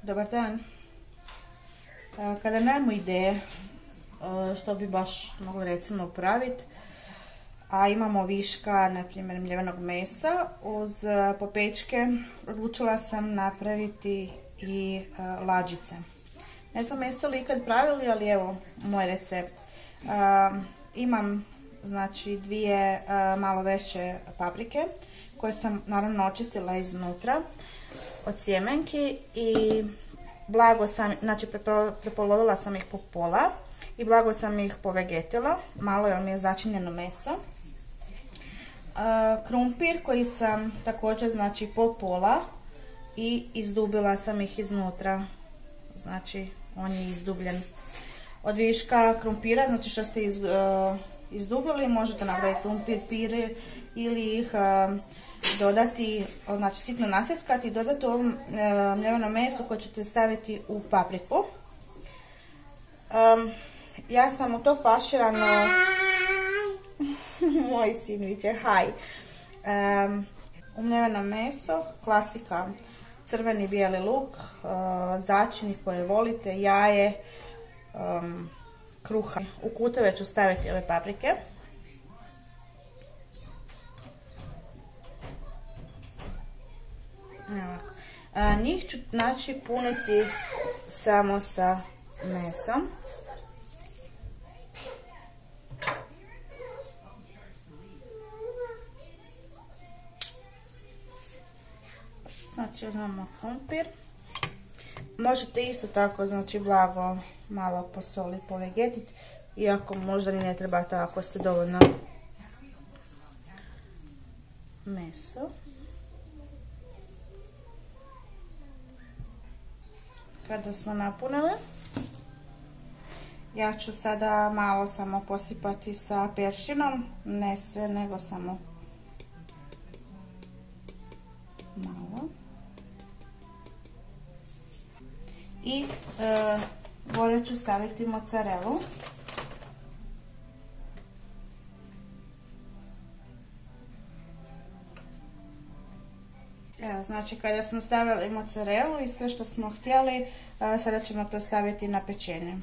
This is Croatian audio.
Dobar dan. Kada nemamo ideje što bi baš mogli recimo praviti, a imamo viška, na primjer, mljevenog mesa, uz popečke odlučila sam napraviti i lađice. Ne znam jeste li ikad pravili, ali evo moj recept. Imam znači dvije malo veće paprike koje sam naravno očistila iznutra od sjemenki i blago sam, znači prepolovila sam ih po pola i blago sam ih povegetila, malo jer mi je začinjeno meso. Krumpir koji sam također znači po pola i izdubila sam ih iznutra, znači on je izdubljen. Od viška krumpira, znači što ste izdubili, možete napraviti krumpir pire ili ih dodati, znači sitno nasjeckati i dodati ovom mljevenom mesu koje ćete staviti u papriku. Ja sam u to faširano moj sin viče haj. U mljeveno meso, klasika, crveni bijeli luk, začini koje volite, jaje, kruha. U kutove ću staviti ove paprike. Njih ću znači puniti samo sa mesom. Znači uzmemo krumpir. Možete isto tako znači blago malo posoliti, povegetiti, iako možda ni ne trebate ako ste dovoljno meso. Kada smo napunili, ja ću sada malo samo posipati sa peršinom, ne sve nego samo malo. I gore ću staviti mozzarelu. Evo, znači kada smo stavili mozzarelu i sve što smo htjeli, sada ćemo to staviti na pečenje.